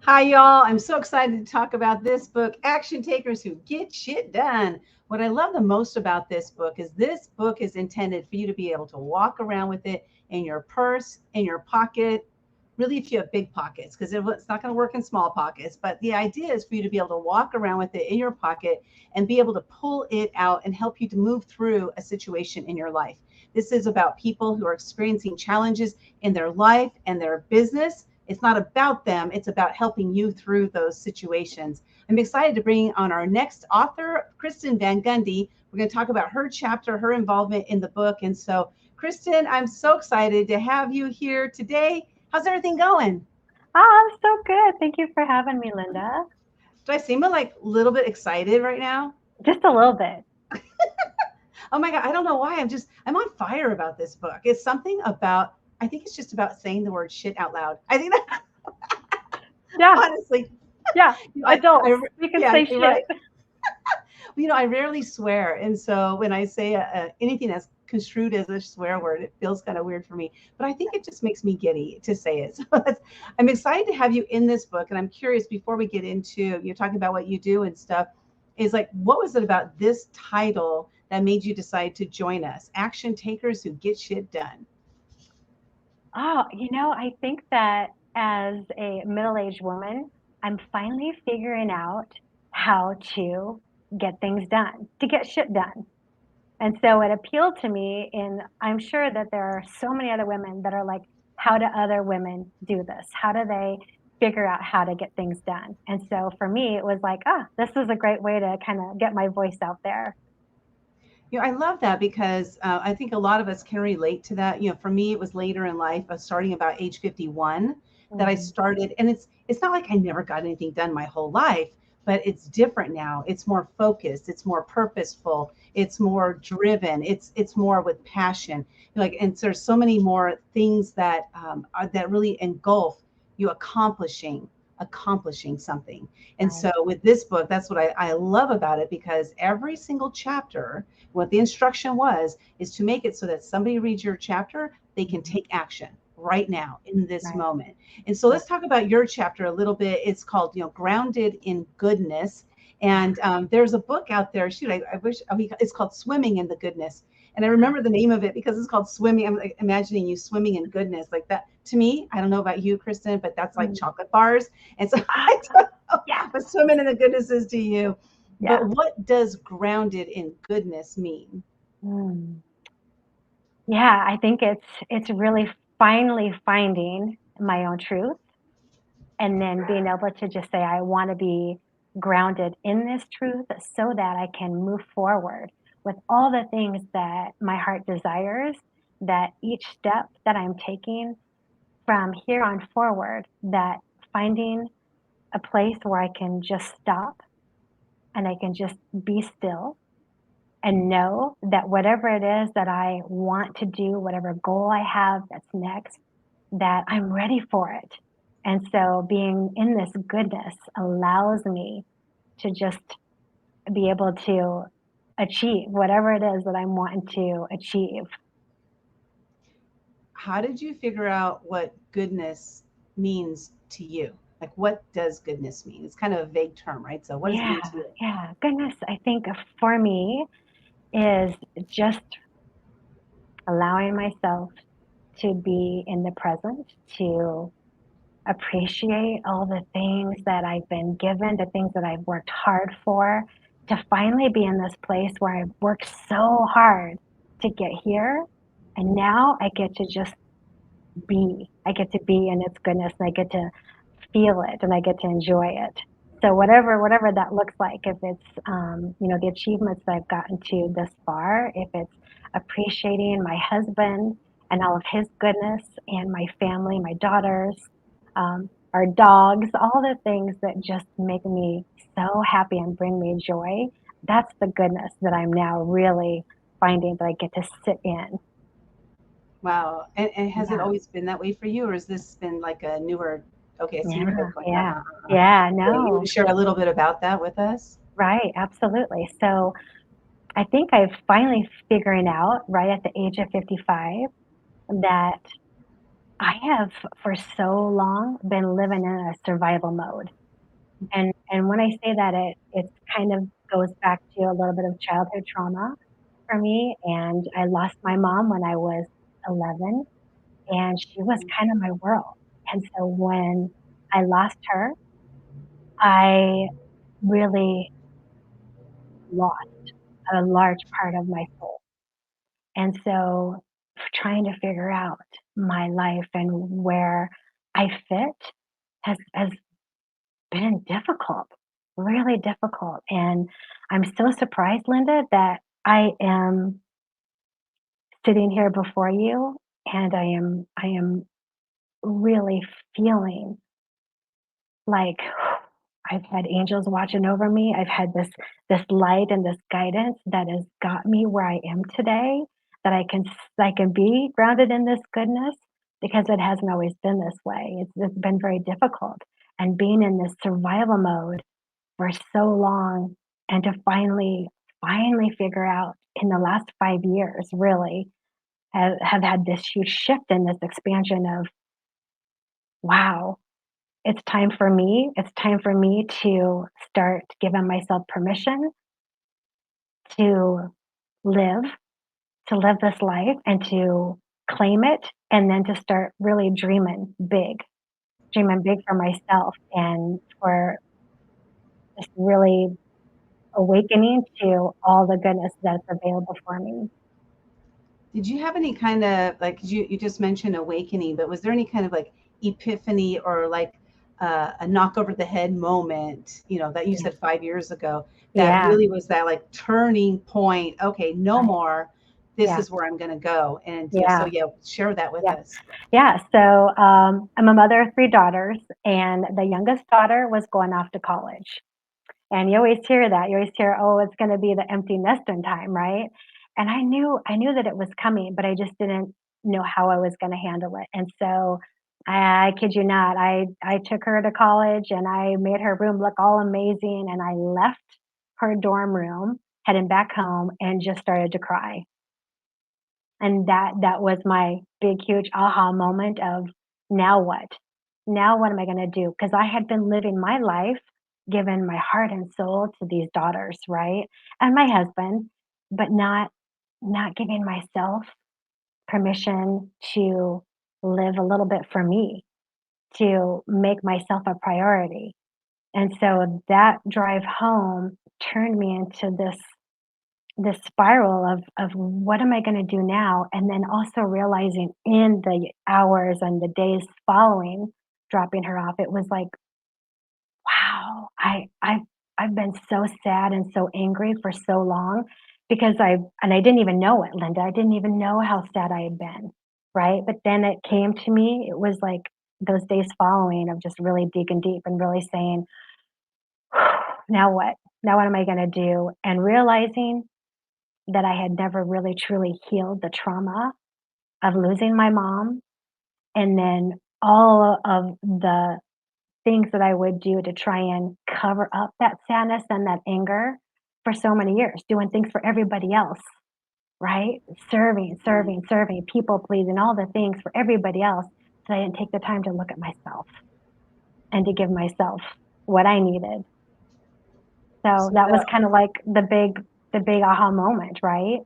Hi, y'all. I'm so excited to talk about this book, Action Takers Who Get Shit Done. What I love the most about this book is intended for you to be able to walk around with it in your purse, in your pocket, really if you have big pockets, because it's not going to work in small pockets. But the idea is for you to be able to walk around with it in your pocket and be able to pull it out and help you to move through a situation in your life. This is about people who are experiencing challenges in their life and their business. It's not about them, it's about helping you through those situations. I'm excited to bring on our next author, Kristin VanGundy. We're going to talk about her chapter, her involvement in the book. And so, Kristin, I'm so excited to have you here today. How's everything going? Oh, I'm so good. Thank you for having me, Linda. Do I seem like a little bit excited right now? Just a little bit. Oh my God, I don't know why. I'm on fire about this book. It's something about, I think it's just about saying the word shit out loud. I think that, Yeah, honestly, yeah. I Adults, we can yeah, say you're shit. right. I rarely swear. And so when I say anything that's construed as a swear word, it feels kind of weird for me. But I think it just makes me giddy to say it. So I'm excited to have you in this book. And I'm curious, before we get into you talking about what you do and stuff, is like, what was it about this title that made you decide to join us? Action Takers Who Get Shit Done. Oh, I think that as a middle-aged woman, I'm finally figuring out how to get things done, to get shit done. And so it appealed to me, and I'm sure that there are so many other women that are like, how do other women do this? How do they figure out how to get things done? And so for me, it was like, this is a great way to kind of get my voice out there. I love that because I think a lot of us can relate to that. For me, it was later in life, starting about age 51, that I Mhm. started, and it's not like I never got anything done my whole life, but it's different now. It's more focused, it's more purposeful, it's more driven, it's more with passion. And there's so many more things that that really engulf you accomplishing something. And Right. so with this book, that's what I love about it, because every single chapter, what the instruction was, is to make it so that somebody reads your chapter, they can Mhm. take action right now in this Right. moment. And so Right. let's talk about your chapter a little bit. It's called, Grounded in Goodness. Yeah. And there's a book out there. Shoot, I wish it's called Swimming in the Goodness. And I Uh, remember the name of it because it's called Swimming. I'm like, imagining you swimming in goodness like that. To me, I don't know about you, Kristin, but that's like mm. chocolate bars. And so I Ah, don't know yeah. what swimming in the goodness is to you. Yeah. But what does grounded in goodness mean? Mm. Yeah, I think it's really finally finding my own truth and then being able to just say I want to be grounded in this truth so that I can move forward with all the things that my heart desires, that each step that I'm taking from here on forward, that finding a place where I can just stop and I can just be still and know that whatever it is that I want to do, whatever goal I have that's next, that I'm ready for it. And so being in this goodness allows me to just be able to achieve whatever it is that I'm wanting to achieve. How did you figure out what goodness means to you? Like, what does goodness mean? It's kind of a vague term, right? So, what does it Yeah, mean to you? yeah. Goodness, I think for me is just allowing myself to be in the present, to appreciate all the things that I've been given, the things that I've worked hard for, to finally be in this place where I've worked so hard to get here, and now I get to just be. I get to be in its goodness, and I get to feel it, and I get to enjoy it. So whatever that looks like, if it's the achievements that I've gotten to this far, if it's appreciating my husband and all of his goodness, and my family, my daughters, our dogs, all the things that just make me so happy and bring me joy. That's the goodness that I'm now really finding that I get to sit in. Wow. And has it Yeah, always been that way for you, or has this been like a newer? Okay, I see your yeah, head going. yeah, Uh. yeah. Okay, you want No, to share a little bit about that with us? right, absolutely. So I think I've finally figuring out right at the age of 55 that I have for so long been living in a survival mode. And when I say that, it kind of goes back to a little bit of childhood trauma for me. And I lost my mom when I was 11, and she was kind of my world. And so when I lost her, I really lost a large part of my soul. And so trying to figure out my life and where I fit has been difficult, really difficult. And I'm so surprised, Linda, that I am sitting here before you, and I am really feeling like I've had angels watching over me. I've had this light and this guidance that has got me where I am today, that I can be grounded in this goodness, because it hasn't always been this way. It's been very difficult. And being in this survival mode for so long, and to finally figure out in the last 5 years really have had this huge shift in this expansion of, wow, it's time for me. It's time for me to start giving myself permission to live, to live this life and to claim it, and then to start really dreaming big for myself, and for just really awakening to all the goodness that's available for me. Did you have any kind of like, 'cause you just mentioned awakening, but was there any kind of like epiphany or like a knock over the head moment, that you Yeah. said 5 years ago, that Yeah. really was that like turning point? Okay, no Right. more. This Yeah. is where I'm going to go. And so Yeah. yeah, share that with Yeah. us. Yeah. So I'm a mother of three daughters, and the youngest daughter was going off to college. And you always hear that. You always hear, "Oh, it's gonna be the empty nesting time," right? And I knew that it was coming, but I just didn't know how I was gonna handle it. And so, I kid you not, I took her to college, and I made her room look all amazing, and I left her dorm room, heading back home, and just started to cry. And that was my big, huge aha moment of, "Now what? Now what am I gonna do?" do? Because I had been living my life, giving my heart and soul to these daughters, right? And my husband, but not giving myself permission to live a little bit for me, to make myself a priority. And so that drive home turned me into this spiral of what am I going to do now? And then also realizing in the hours and the days following dropping her off, it was like, wow, I've been so sad and so angry for so long, because I didn't even know it, Linda. I didn't even know how sad I had been. Right. But then it came to me, it was like those days following of just really digging deep and really saying, now what? Now what am I going to do? And realizing that I had never really truly healed the trauma of losing my mom, and then all of the things that I would do to try and cover up that sadness and that anger for so many years, doing things for everybody else, right? Serving, Mm. serving, serving, people pleasing, all the things for everybody else. So I didn't take the time to look at myself and to give myself what I needed. So So that was that kind of like the big aha moment, right?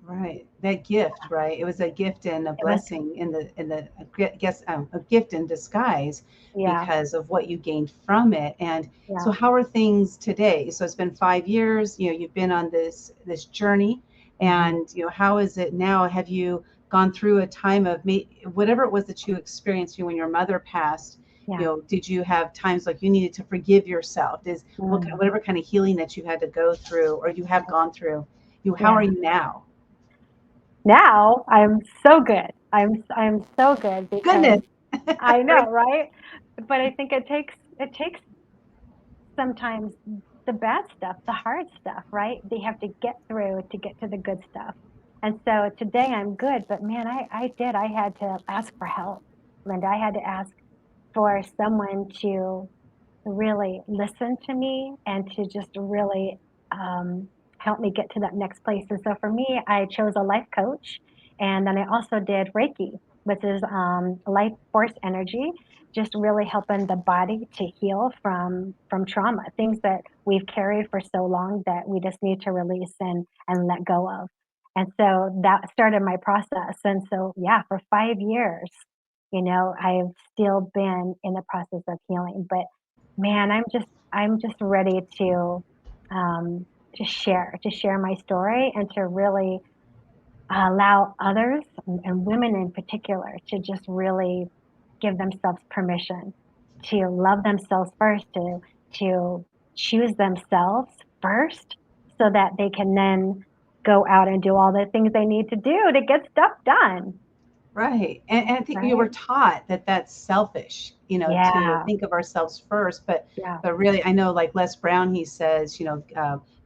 Right. That gift, right? It was a gift and a It was, blessing a gift in disguise yeah, because of what you gained from it. And so yeah. how are things today? So it's been 5 years, you've been on this journey, Hmm. and how is it now? Have you gone through a time of whatever it was that you experienced when your mother passed? Yeah. Did you have times like you needed to forgive yourself? Mm. Whatever kind of healing that you had to go through or you have gone through, how are Yeah. you now? Now I'm so good. I'm so good because Goodness. I Right. know, right? But I think it takes sometimes the bad stuff, the hard stuff, right? They have to get through to get to the good stuff. And so today I'm good, but man, I had to ask for help. Linda, I had to ask for someone to really listen to me and to just really um, help me get to that next place. And so for me, I chose a life coach, and then I also did Reiki, which is life force energy, just really helping the body to heal from trauma, things that we've carried for so long that we just need to release and let go of. And so that started my process. And so yeah, for 5 years, I've still been in the process of healing, but man, I'm just ready um, to share my story and to really allow others and women in particular to just really give themselves permission to love themselves first, to choose themselves first, so that they can then go out and do all the things they need to do to get stuff done. Right. And I think you were Right? taught that that's selfish, to Yeah. think of ourselves first. Yeah. But really, I know like Les Brown, he says,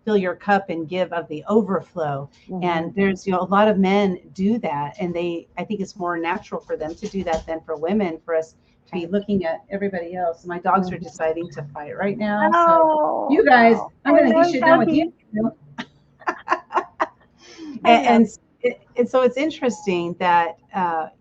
fill your cup and give of the overflow. Hmm. And there's, a lot of men do that. And I think it's more natural for them to do that than for women, for us to be Right. looking at everybody else. My dogs are Hmm. deciding to fight right now. So Oh you guys, no, I'm I going to get love shit done with you. doggies. I and, love. and so it's interesting that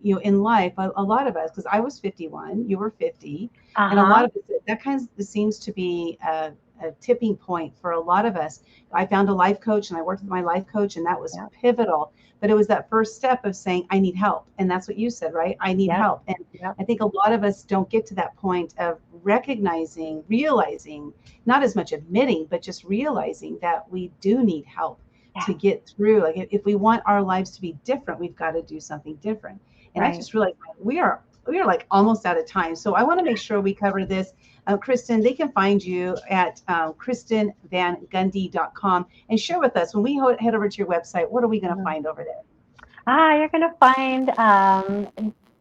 in life a lot of us, because I was 51, you were 50, and a lot Uh-huh. of us, that kind of seems to be a tipping point for a lot of us. I found a life coach and I worked with my life coach, and that was Yep. pivotal. But it was that first step of saying I need help, and that's what you said, right? I need Yep. help. And Yep. I think a lot of us don't get to that point of recognizing, realizing, not as much admitting, but just realizing that we do need help Yeah. to get through. Like if we want our lives to be different, we've got to do something different. And I Right. just realized we are like almost out of time. So I want to make sure we cover this. Kristin, they can find you at KristinVanGundy.com, and share with us when we head over to your website. What are we going to Mhm. find over there? You're gonna find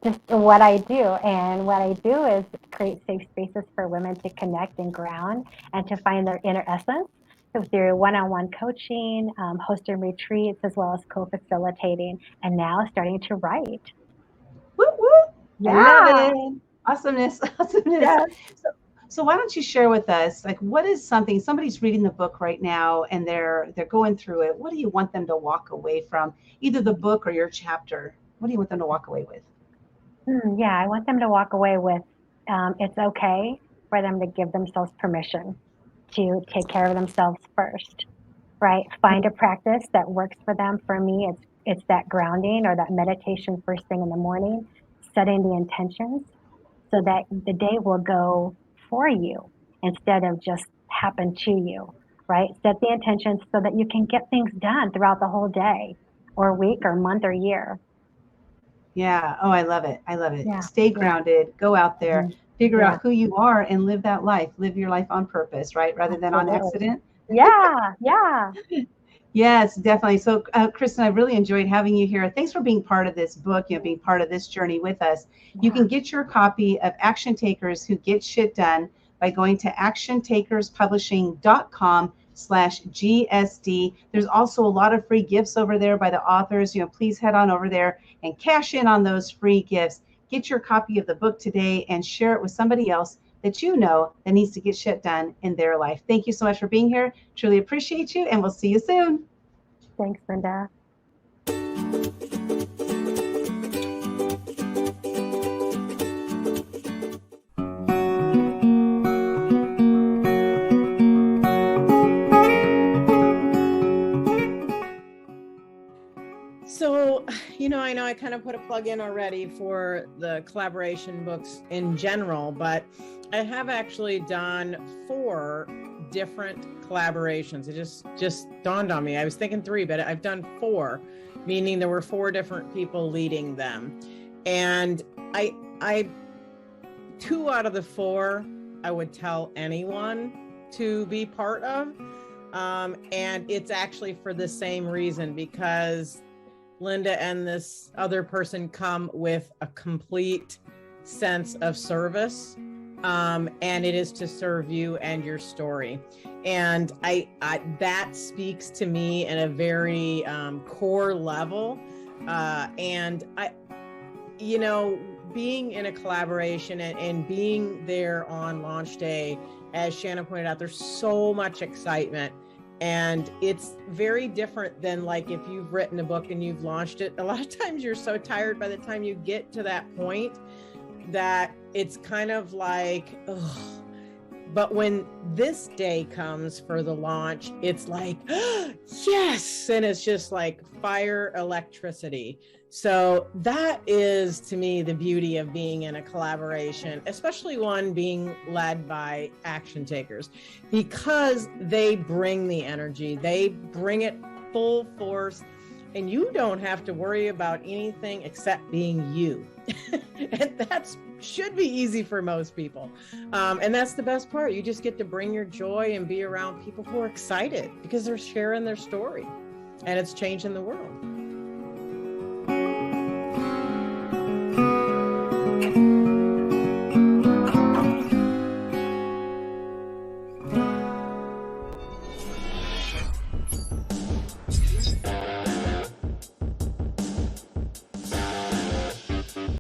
just what I do, and what I do is create safe spaces for women to connect and ground and to find their inner essence. So through one-on-one coaching, hosting retreats, as well as co-facilitating, and now starting to write. Whoop, whoop. I love Yeah. it. Awesomeness, awesomeness. Yes. So, so why don't you share with us, like, what is something somebody's reading the book right now and they're going through it? What do you want them to walk away from, either the book or your chapter? What do you want them to walk away with? Yeah, I want them to walk away with it's okay for them to give themselves permission to take care of themselves first, right? Find a practice that works for them. For me, it's that grounding or that meditation first thing in the morning, setting the intentions so that the day will go for you instead of just happen to you, right? Set the intentions so that you can get things done throughout the whole day or week or month or year. Yeah. Oh, I love it. I love it. Yeah, Stay yeah, grounded, go out there, mhm, figure yeah, out who you are and live that life. Live your life on purpose, right? Rather than on absolutely. accident. Yeah, yeah, Yes, definitely. So, Kristen, I really enjoyed having you here. Thanks for being part of this book, being part of this journey with us. You yeah. can get your copy of Action Takers Who Get Shit Done by going to actiontakerspublishing.com/GSD. There's also a lot of free gifts over there by the authors. Please head on over there and cash in on those free gifts. Get your copy of the book today and share it with somebody else that you know that needs to get shit done in their life. Thank you so much for being here. Truly appreciate you, and we'll see you soon. Thanks, Linda. So, I know I kind of put a plug in already for the collaboration books in general, but I have actually done 4 different collaborations. It just dawned on me. I was thinking 3, but I've done 4, meaning there were 4 different people leading them. And I 2 out of the 4, I would tell anyone to be part of. And it's actually for the same reason, because Linda and this other person come with a complete sense of service. And it is to serve you and your story. And I that speaks to me in a very core level. And being in a collaboration and being there on launch day, as Shannon pointed out, there's so much excitement. And it's very different than like if you've written a book and you've launched it. A lot of times you're so tired by the time you get to that point that it's kind of like, ugh. But when this day comes for the launch, it's like, yes. And it's just like fire electricity. So that is, to me, the beauty of being in a collaboration, especially one being led by action takers, because they bring the energy, they bring it full force, and you don't have to worry about anything except being you. And that should be easy for most people. And that's the best part. You just get to bring your joy and be around people who are excited because they're sharing their story and it's changing the world.